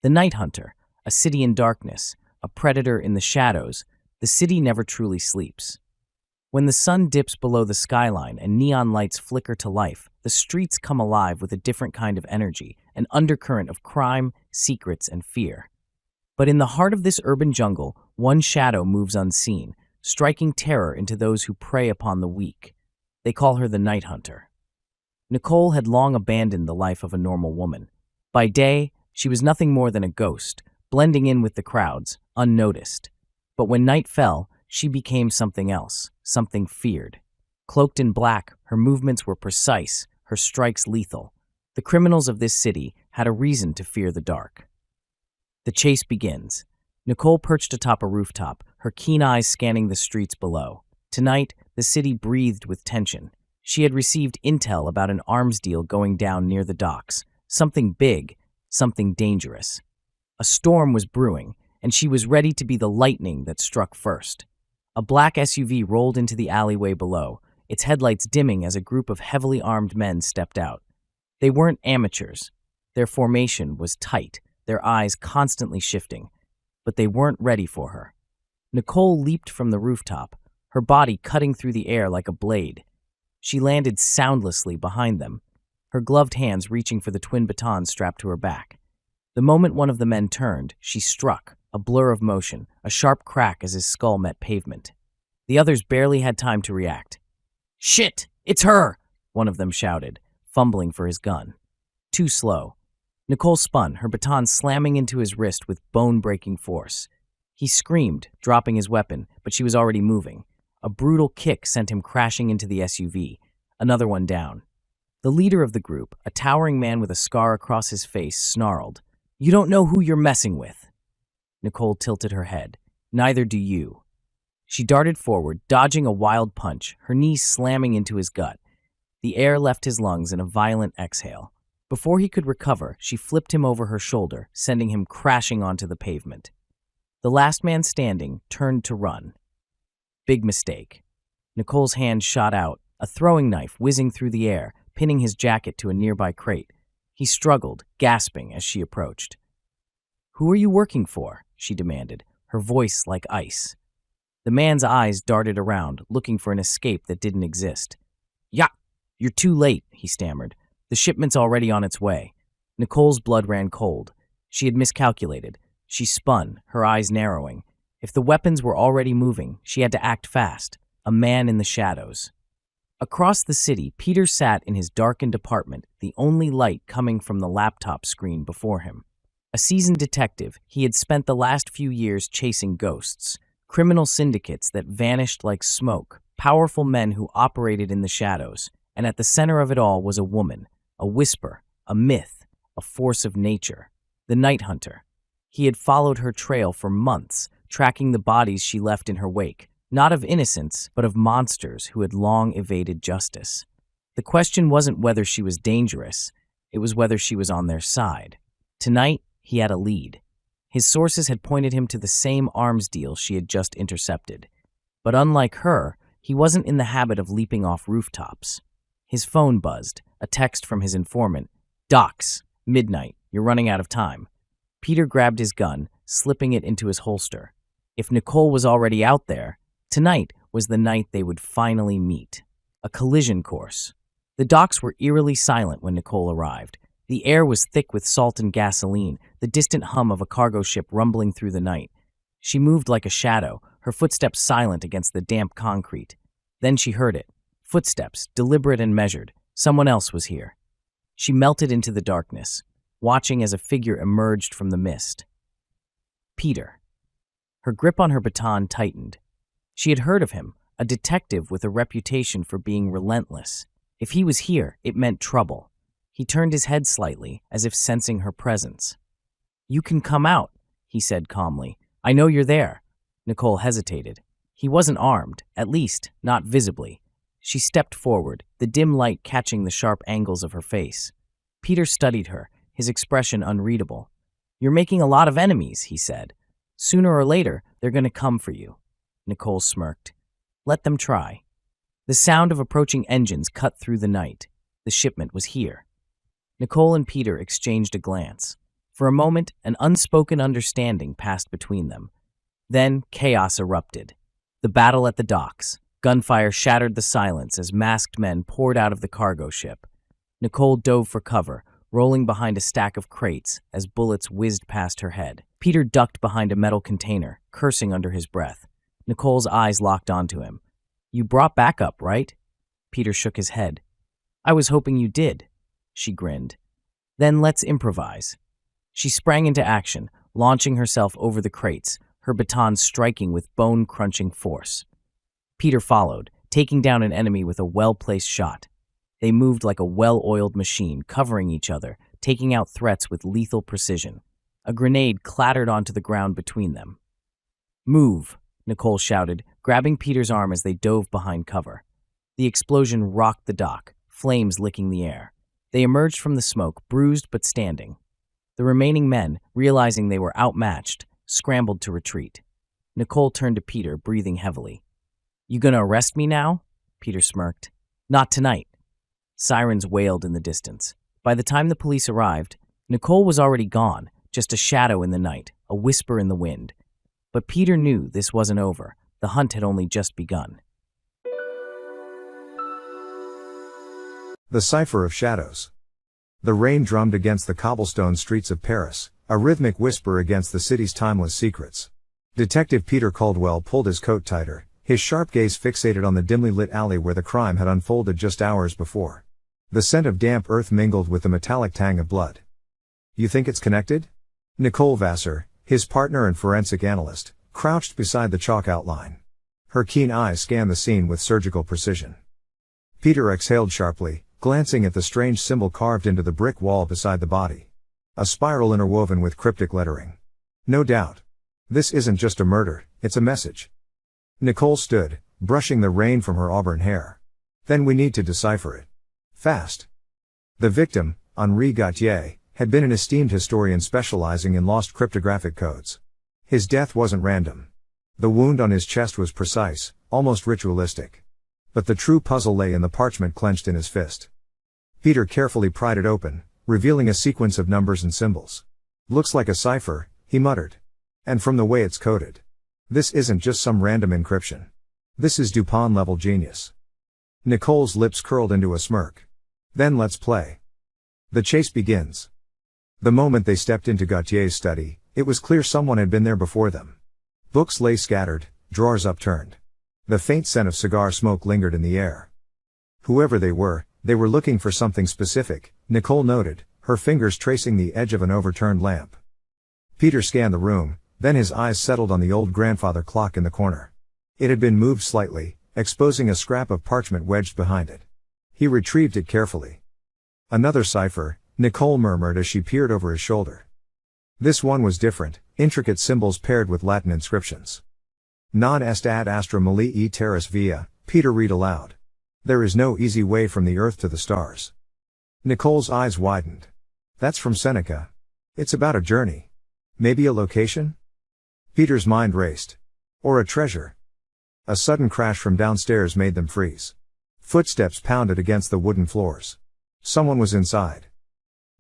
The Night Hunter, a city in darkness, a predator in the shadows, the city never truly sleeps. When the sun dips below the skyline and neon lights flicker to life, the streets come alive with a different kind of energy, an undercurrent of crime, secrets, and fear. But in the heart of this urban jungle, one shadow moves unseen, striking terror into those who prey upon the weak. They call her the Night Hunter. Nicole had long abandoned the life of a normal woman. By day, she was nothing more than a ghost, blending in with the crowds, unnoticed. But when night fell, she became something else, something feared. Cloaked in black, her movements were precise, her strikes lethal. The criminals of this city had a reason to fear the dark. The chase begins. Nicole perched atop a rooftop, her keen eyes scanning the streets below. Tonight, the city breathed with tension. She had received intel about an arms deal going down near the docks. Something big, something dangerous. A storm was brewing, and she was ready to be the lightning that struck first. A black SUV rolled into the alleyway below, its headlights dimming as a group of heavily armed men stepped out. They weren't amateurs. Their formation was tight, their eyes constantly shifting, but they weren't ready for her. Nicole leaped from the rooftop, her body cutting through the air like a blade. She landed soundlessly behind them, her gloved hands reaching for the twin batons strapped to her back. The moment one of the men turned, she struck, a blur of motion, a sharp crack as his skull met pavement. The others barely had time to react. "Shit! It's her!" one of them shouted, fumbling for his gun. Too slow. Nicole spun, her baton slamming into his wrist with bone-breaking force. He screamed, dropping his weapon, but she was already moving. A brutal kick sent him crashing into the SUV, another one down. The leader of the group, a towering man with a scar across his face, snarled, "You don't know who you're messing with." Nicole tilted her head. "Neither do you." She darted forward, dodging a wild punch, her knees slamming into his gut. The air left his lungs in a violent exhale. Before he could recover, she flipped him over her shoulder, sending him crashing onto the pavement. The last man standing turned to run. Big mistake. Nicole's hand shot out, a throwing knife whizzing through the air, pinning his jacket to a nearby crate. He struggled, gasping as she approached. "Who are you working for?" she demanded, her voice like ice. The man's eyes darted around, looking for an escape that didn't exist. "Yeah, you're too late," he stammered. "The shipment's already on its way." Nicole's blood ran cold. She had miscalculated. She spun, her eyes narrowing. If the weapons were already moving, she had to act fast. A man in the shadows. Across the city, Peter sat in his darkened apartment, the only light coming from the laptop screen before him. A seasoned detective, he had spent the last few years chasing ghosts, criminal syndicates that vanished like smoke, powerful men who operated in the shadows, and at the center of it all was a woman, a whisper, a myth, a force of nature, the Night Hunter. He had followed her trail for months, tracking the bodies she left in her wake, not of innocents, but of monsters who had long evaded justice. The question wasn't whether she was dangerous, it was whether she was on their side. Tonight, he had a lead. His sources had pointed him to the same arms deal she had just intercepted. But unlike her, he wasn't in the habit of leaping off rooftops. His phone buzzed, a text from his informant. "Docks, midnight, you're running out of time." Peter grabbed his gun, slipping it into his holster. If Nicole was already out there, tonight was the night they would finally meet. A collision course. The docks were eerily silent when Nicole arrived. The air was thick with salt and gasoline, the distant hum of a cargo ship rumbling through the night. She moved like a shadow, her footsteps silent against the damp concrete. Then she heard it. Footsteps, deliberate and measured. Someone else was here. She melted into the darkness, watching as a figure emerged from the mist. Peter. Her grip on her baton tightened. She had heard of him, a detective with a reputation for being relentless. If he was here, it meant trouble. He turned his head slightly, as if sensing her presence. "You can come out," he said calmly. "I know you're there." Nicole hesitated. He wasn't armed, at least, not visibly. She stepped forward, the dim light catching the sharp angles of her face. Peter studied her, his expression unreadable. "You're making a lot of enemies," he said. "Sooner or later, they're going to come for you." Nicole smirked. "Let them try." The sound of approaching engines cut through the night. The shipment was here. Nicole and Peter exchanged a glance. For a moment, an unspoken understanding passed between them. Then, chaos erupted. The battle at the docks. Gunfire shattered the silence as masked men poured out of the cargo ship. Nicole dove for cover, rolling behind a stack of crates as bullets whizzed past her head. Peter ducked behind a metal container, cursing under his breath. Nicole's eyes locked onto him. "You brought backup, right?" Peter shook his head. "I was hoping you did," she grinned. "Then let's improvise." She sprang into action, launching herself over the crates, her baton striking with bone-crunching force. Peter followed, taking down an enemy with a well-placed shot. They moved like a well-oiled machine, covering each other, taking out threats with lethal precision. A grenade clattered onto the ground between them. "Move," Nicole shouted, grabbing Peter's arm as they dove behind cover. The explosion rocked the dock, flames licking the air. They emerged from the smoke, bruised but standing. The remaining men, realizing they were outmatched, scrambled to retreat. Nicole turned to Peter, breathing heavily. "You gonna arrest me now?" Peter smirked. "Not tonight." Sirens wailed in the distance. By the time the police arrived, Nicole was already gone, just a shadow in the night, a whisper in the wind. But Peter knew this wasn't over. The hunt had only just begun. The Cipher of Shadows. The rain drummed against the cobblestone streets of Paris, a rhythmic whisper against the city's timeless secrets. Detective Peter Caldwell pulled his coat tighter, his sharp gaze fixated on the dimly lit alley where the crime had unfolded just hours before. The scent of damp earth mingled with the metallic tang of blood. "You think it's connected?" Nicole Vassar, his partner and forensic analyst, crouched beside the chalk outline. Her keen eyes scanned the scene with surgical precision. Peter exhaled sharply, glancing at the strange symbol carved into the brick wall beside the body. A spiral interwoven with cryptic lettering. "No doubt. This isn't just a murder, it's a message." Nicole stood, brushing the rain from her auburn hair. "Then we need to decipher it. Fast." The victim, Henri Gautier, had been an esteemed historian specializing in lost cryptographic codes. His death wasn't random. The wound on his chest was precise, almost ritualistic. But the true puzzle lay in the parchment clenched in his fist. Peter carefully pried it open, revealing a sequence of numbers and symbols. "Looks like a cipher," he muttered. "And from the way it's coded. This isn't just some random encryption. This is Dupin-level genius." Nicole's lips curled into a smirk. "Then let's play." The chase begins. The moment they stepped into Gautier's study, it was clear someone had been there before them. Books lay scattered, drawers upturned. The faint scent of cigar smoke lingered in the air. Whoever they were looking for something specific, Nicole noted, her fingers tracing the edge of an overturned lamp. Peter scanned the room, then his eyes settled on the old grandfather clock in the corner. It had been moved slightly, exposing a scrap of parchment wedged behind it. He retrieved it carefully. "Another cipher," Nicole murmured as she peered over his shoulder. This one was different, intricate symbols paired with Latin inscriptions. "Non est ad astra malii terras via," Peter read aloud. "There is no easy way from the earth to the stars." Nicole's eyes widened. "That's from Seneca. It's about a journey. Maybe a location?" Peter's mind raced. "Or a treasure." A sudden crash from downstairs made them freeze. Footsteps pounded against the wooden floors. Someone was inside.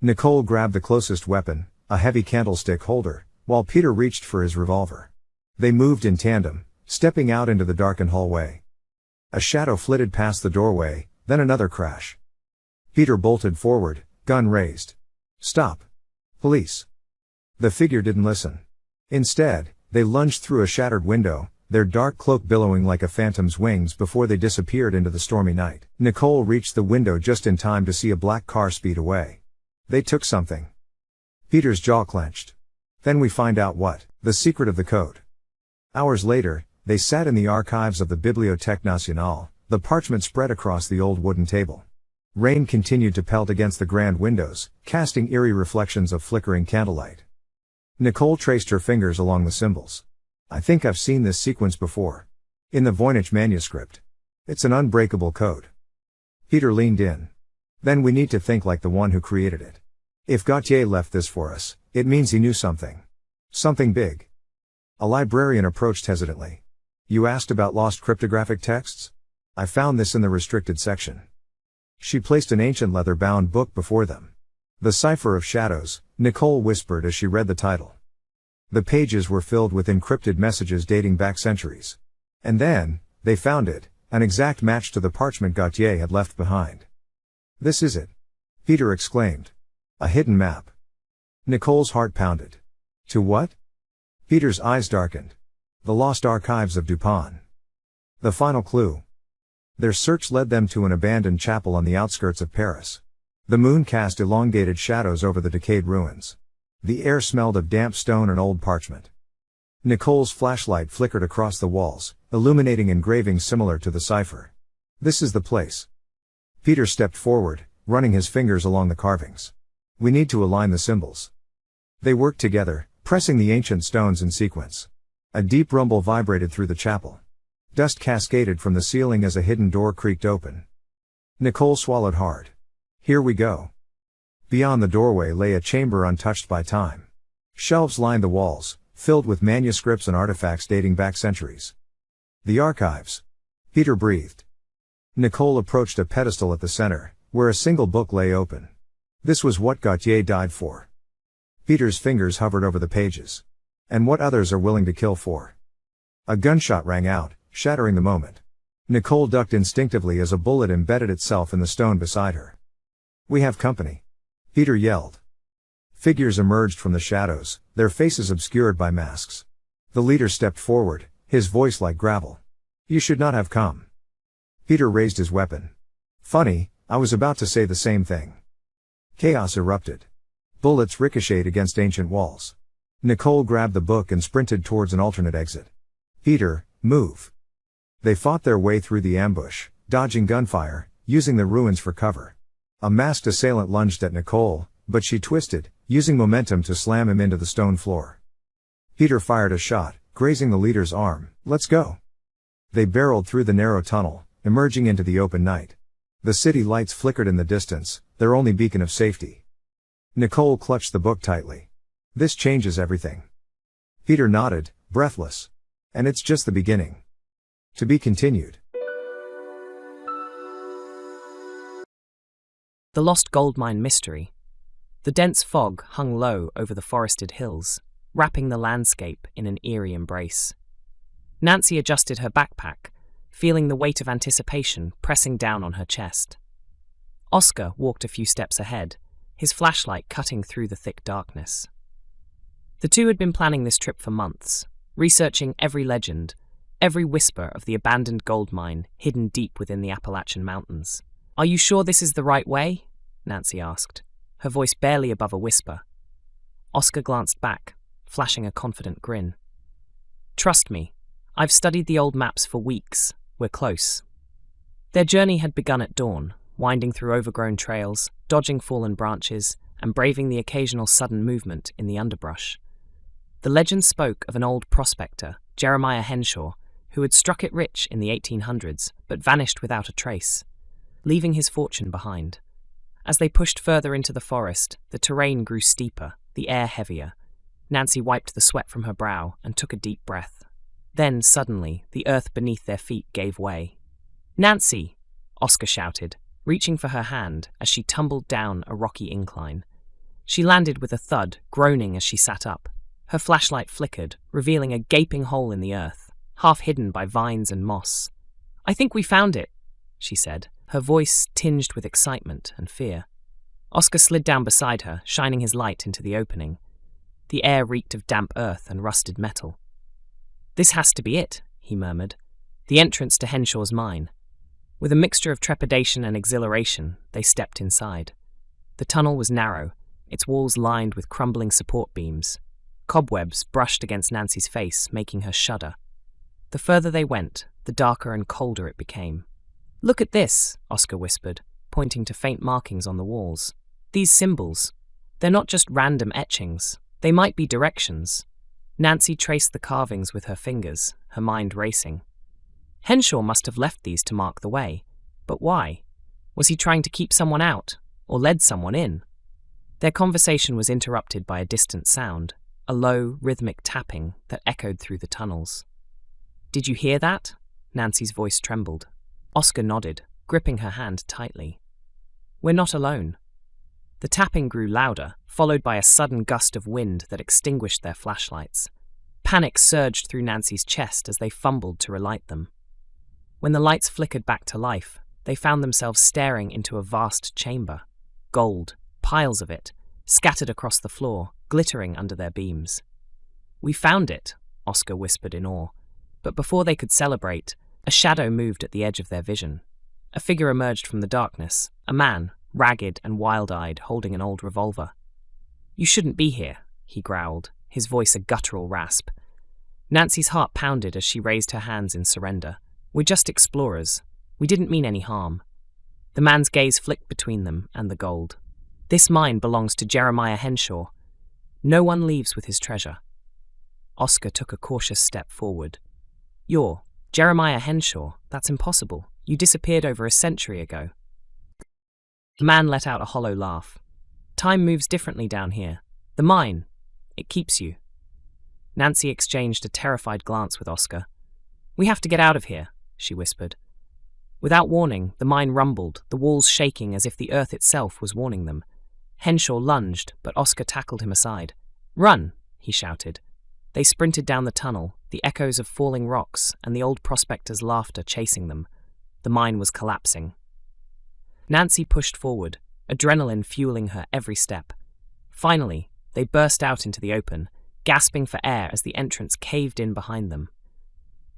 Nicole grabbed the closest weapon, a heavy candlestick holder, while Peter reached for his revolver. They moved in tandem, stepping out into the darkened hallway. A shadow flitted past the doorway, then another crash. Peter bolted forward, gun raised. "Stop. Police." The figure didn't listen. Instead, they lunged through a shattered window, their dark cloak billowing like a phantom's wings before they disappeared into the stormy night. Nicole reached the window just in time to see a black car speed away. They took something. Peter's jaw clenched. "Then we find out what?" The secret of the code. Hours later, they sat in the archives of the Bibliothèque Nationale, the parchment spread across the old wooden table. Rain continued to pelt against the grand windows, casting eerie reflections of flickering candlelight. Nicole traced her fingers along the symbols. "I think I've seen this sequence before. In the Voynich manuscript. It's an unbreakable code." Peter leaned in. "Then we need to think like the one who created it. If Gautier left this for us, it means he knew something. Something big." A librarian approached hesitantly. "You asked about lost cryptographic texts? I found this in the restricted section." She placed an ancient leather-bound book before them. "The Cipher of Shadows," Nicole whispered as she read the title. The pages were filled with encrypted messages dating back centuries. And then, they found it, an exact match to the parchment Gautier had left behind. This is it, Peter exclaimed. A hidden map. Nicole's heart pounded. To what? Peter's eyes darkened. The lost archives of Dupin. The final clue. Their search led them to an abandoned chapel on the outskirts of Paris. The moon cast elongated shadows over the decayed ruins. The air smelled of damp stone and old parchment. Nicole's flashlight flickered across the walls, illuminating engravings similar to the cipher. This is the place. Peter stepped forward, running his fingers along the carvings. We need to align the symbols. They worked together, pressing the ancient stones in sequence. A deep rumble vibrated through the chapel. Dust cascaded from the ceiling as a hidden door creaked open. Nicole swallowed hard. Here we go. Beyond the doorway lay a chamber untouched by time. Shelves lined the walls, filled with manuscripts and artifacts dating back centuries. The archives. Peter breathed. Nicole approached a pedestal at the center, where a single book lay open. This was what Gautier died for. Peter's fingers hovered over the pages. And what others are willing to kill for. A gunshot rang out, shattering the moment. Nicole ducked instinctively as a bullet embedded itself in the stone beside her. We have company. Peter yelled. Figures emerged from the shadows, their faces obscured by masks. The leader stepped forward, his voice like gravel. You should not have come. Peter raised his weapon. Funny, I was about to say the same thing. Chaos erupted. Bullets ricocheted against ancient walls. Nicole grabbed the book and sprinted towards an alternate exit. Peter, move. They fought their way through the ambush, dodging gunfire, using the ruins for cover. A masked assailant lunged at Nicole, but she twisted, using momentum to slam him into the stone floor. Peter fired a shot, grazing the leader's arm. Let's go. They barreled through the narrow tunnel, emerging into the open night. The city lights flickered in the distance, their only beacon of safety. Nicole clutched the book tightly. This changes everything. Peter nodded, breathless. And it's just the beginning. To be continued. The Lost Gold Mine Mystery. The dense fog hung low over the forested hills, wrapping the landscape in an eerie embrace. Nancy adjusted her backpack, feeling the weight of anticipation pressing down on her chest. Oscar walked a few steps ahead, his flashlight cutting through the thick darkness. The two had been planning this trip for months, researching every legend, every whisper of the abandoned gold mine hidden deep within the Appalachian Mountains. Are you sure this is the right way? Nancy asked, her voice barely above a whisper. Oscar glanced back, flashing a confident grin. Trust me, I've studied the old maps for weeks. We're close. Their journey had begun at dawn, winding through overgrown trails, dodging fallen branches, and braving the occasional sudden movement in the underbrush. The legend spoke of an old prospector, Jeremiah Henshaw, who had struck it rich in the 1800s but vanished without a trace, leaving his fortune behind. As they pushed further into the forest, the terrain grew steeper, the air heavier. Nancy wiped the sweat from her brow and took a deep breath. Then, suddenly, the earth beneath their feet gave way. Nancy! Oscar shouted, reaching for her hand as she tumbled down a rocky incline. She landed with a thud, groaning as she sat up. Her flashlight flickered, revealing a gaping hole in the earth, half hidden by vines and moss. I think we found it, she said, her voice tinged with excitement and fear. Oscar slid down beside her, shining his light into the opening. The air reeked of damp earth and rusted metal. This has to be it, he murmured. The entrance to Henshaw's mine. With a mixture of trepidation and exhilaration, they stepped inside. The tunnel was narrow, its walls lined with crumbling support beams. Cobwebs brushed against Nancy's face, making her shudder. The further they went, the darker and colder it became. Look at this, Oscar whispered, pointing to faint markings on the walls. These symbols. They're not just random etchings. They might be directions. Nancy traced the carvings with her fingers, her mind racing. Henshaw must have left these to mark the way. But why? Was he trying to keep someone out, or led someone in? Their conversation was interrupted by a distant sound, a low, rhythmic tapping that echoed through the tunnels. Did you hear that? Nancy's voice trembled. Oscar nodded, gripping her hand tightly. We're not alone. The tapping grew louder, followed by a sudden gust of wind that extinguished their flashlights. Panic surged through Nancy's chest as they fumbled to relight them. When the lights flickered back to life, they found themselves staring into a vast chamber. Gold, piles of it, scattered across the floor, glittering under their beams. "We found it," Oscar whispered in awe. But before they could celebrate, a shadow moved at the edge of their vision. A figure emerged from the darkness, a man, ragged and wild-eyed, holding an old revolver. "You shouldn't be here," he growled, his voice a guttural rasp. Nancy's heart pounded as she raised her hands in surrender. "We're just explorers. We didn't mean any harm." The man's gaze flicked between them and the gold. "This mine belongs to Jeremiah Henshaw. No one leaves with his treasure." Oscar took a cautious step forward. "You're Jeremiah Henshaw? That's impossible. You disappeared over a century ago." The man let out a hollow laugh. "Time moves differently down here. The mine, it keeps you." Nancy exchanged a terrified glance with Oscar. "We have to get out of here," she whispered. Without warning, the mine rumbled, the walls shaking as if the earth itself was warning them. Henshaw lunged, but Oscar tackled him aside. "Run!" he shouted. They sprinted down the tunnel, the echoes of falling rocks and the old prospector's laughter chasing them. The mine was collapsing. Nancy pushed forward, adrenaline fueling her every step. Finally, they burst out into the open, gasping for air as the entrance caved in behind them.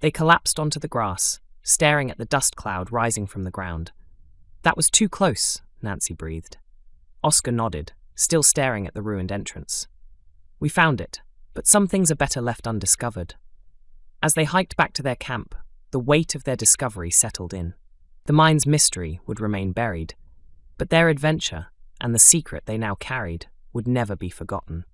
They collapsed onto the grass, staring at the dust cloud rising from the ground. "That was too close," Nancy breathed. Oscar nodded, still staring at the ruined entrance. "We found it, but some things are better left undiscovered." As they hiked back to their camp, the weight of their discovery settled in. The mine's mystery would remain buried, but their adventure, and the secret they now carried, would never be forgotten.